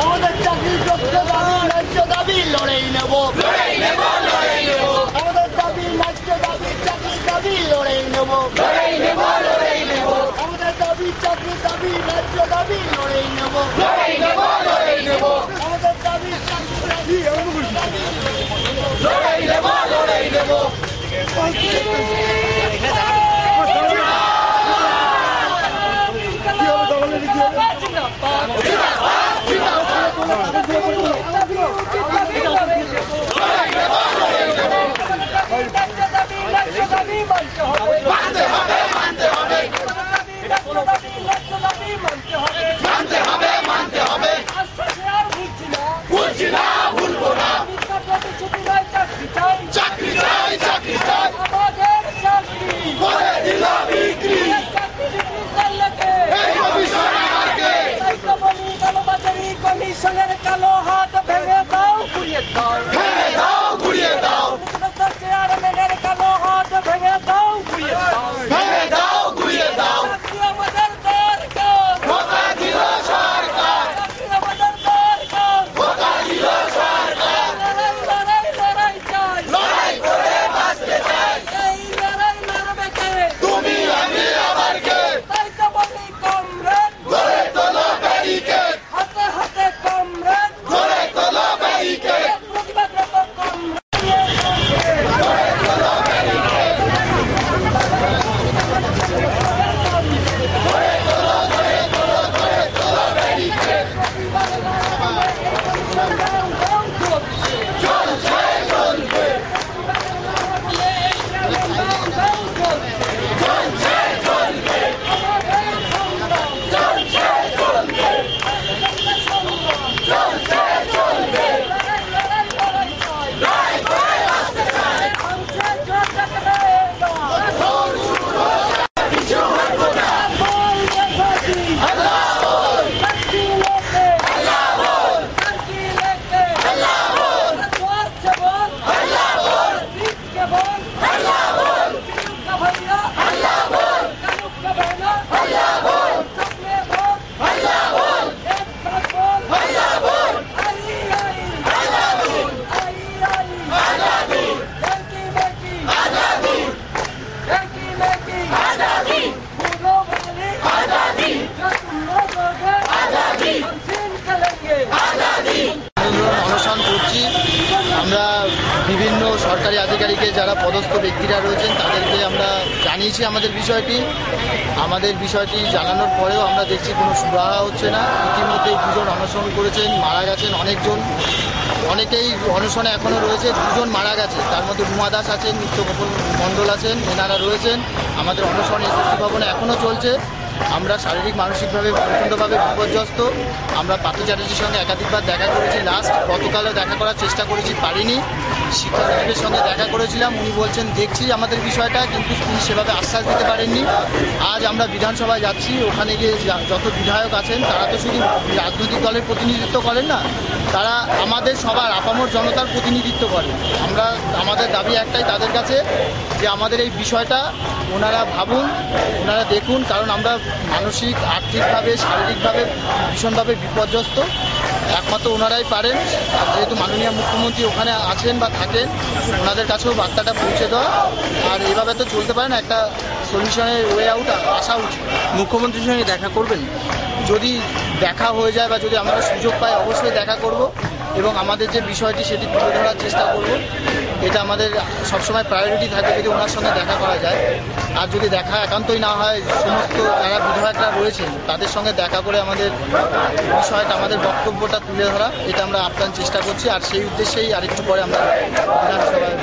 আমাদের চাকরির যোগ্য দাবি ন্যায্য দাবি লড়াই নেব, আমাদের দাবি ন্যায্য দাবি চাকরির দাবি লড়াই নেব, আমাদের দাবি চাকরির দাবি ন্যায্য দাবি লড়াই নেব, আমাদের দাবি চাকরির দাবি লড়াই নেব। কমিশনের কালো হাত ভেঙে দাও, গুড়িয়ে দাও, গুড়িয়ে দাও, চেয়ারম্যানের কালো হাত ভেঙে দাও, গুড়িয়ে দাও, আমাদের দরকার, ধোঁকা দিল সরকার, আমাদের দরকার, ধোঁকা দিল সরকার, লড়াই চাই, লড়াই করে বাঁচতে চাই, এই লড়াই লড়বে কে, তুমি আমি আবার কে, তাই তো বলি কমরেড, গড়ে তোলো ব্যারিকেড, হাতে হাতে কমরেড, গড়ে তোলো ব্যারিকেড, প্রতিবাদরত কমরেড, গড়ে তোলো ব্যারিকেড, গড়ে তোলো ব্যারিকেড, চলছে চলবে, চলছে চলবে, চলছে চলবে, চলছে চলবে, লড়াই করে বাঁচতে চাই, পিছু হটবো না, আল্লাহ বল, আল্লাহ বল, আল্লাহ বল, আল্লাহ বল, আল্লাহ বল, আল্লাহ বল, আল্লাহ বল, আল্লাহ বল, আল্লাহ বল, আজাদুর, আজাদুর, আজাদুর, আজাদি, আজাদি, আজাদি, আজাদি। অনশন করছি আমরা। বিভিন্ন সরকারি আধিকারিকের যারা পদস্থ ব্যক্তিরা রয়েছেন তাদেরকে আমরা জানিয়েছি আমাদের বিষয়টি জানানোর পরেও আমরা দেখছি কোনো সুরাহা হচ্ছে না। ইতিমধ্যেই দুজন অনশন করেছেন, মারা গেছেন অনেকেই অনশনে এখনও রয়েছে, দুজন মারা গেছে, তার মধ্যে রুমা দাস আছেন, নিত্যগোপাল মণ্ডল আছেন, এনারা রয়েছেন। আমাদের অনশন এসএসসি ভবনে এখনও চলছে। আমরা শারীরিক মানসিকভাবে প্রচণ্ডভাবে বিপর্যস্ত। আমরা পার্থ চ্যাটার্জির সঙ্গে একাধিকবার দেখা করেছি, লাস্ট গতকালও দেখা করার চেষ্টা করেছি, পারিনি। শিক্ষা সচিবের সঙ্গে দেখা করেছিলাম, উনি বলছেন দেখছি আমাদের বিষয়টা, কিন্তু তিনি সেভাবে আশ্বাস দিতে পারেননি। আজ আমরা বিধানসভায় যাচ্ছি, ওখানে গিয়ে যত বিধায়ক আছেন তারা তো শুধু রাজনৈতিক দলের প্রতিনিধিত্ব করেন না, তারা আমাদের সবার আপামর জনতার প্রতিনিধিত্ব করেন। আমাদের দাবি একটাই তাদের কাছে, যে আমাদের এই বিষয়টা ওনারা ভাবুন, ওনারা দেখুন, কারণ আমরা মানসিক, আর্থিকভাবে, শারীরিকভাবে ভীষণভাবে বিপর্যস্ত। একমাত্র ওনারাই পারেন, আর যেহেতু মাননীয় মুখ্যমন্ত্রী ওখানে আছেন বা থাকেন, ওনাদের কাছেও বার্তাটা পৌঁছে দেওয়া। আর এভাবে তো চলতে পারে না, একটা সলিউশনের ওয়ে আউট আসা উচিত। মুখ্যমন্ত্রীর সঙ্গে দেখা করবেন? যদি দেখা হয়ে যায় বা যদি আমরা সুযোগ পাই অবশ্যই দেখা করব, এবং আমাদের যে বিষয়টি সেটি তুলে ধরার চেষ্টা করব। এটা আমাদের সবসময় প্রায়োরিটি থাকে যদি ওনার সঙ্গে দেখা করা যায়। আর যদি দেখা একান্তই না হয়, সমস্ত যারা বিধায়করা রয়েছেন তাদের সঙ্গে দেখা করে আমাদের বিষয়টা, আমাদের বক্তব্যটা তুলে ধরা, এটা আমরা আপ্রাণ চেষ্টা করছি। আর সেই উদ্দেশ্যেই আরেকটু পরে আমরা বিধানসভায়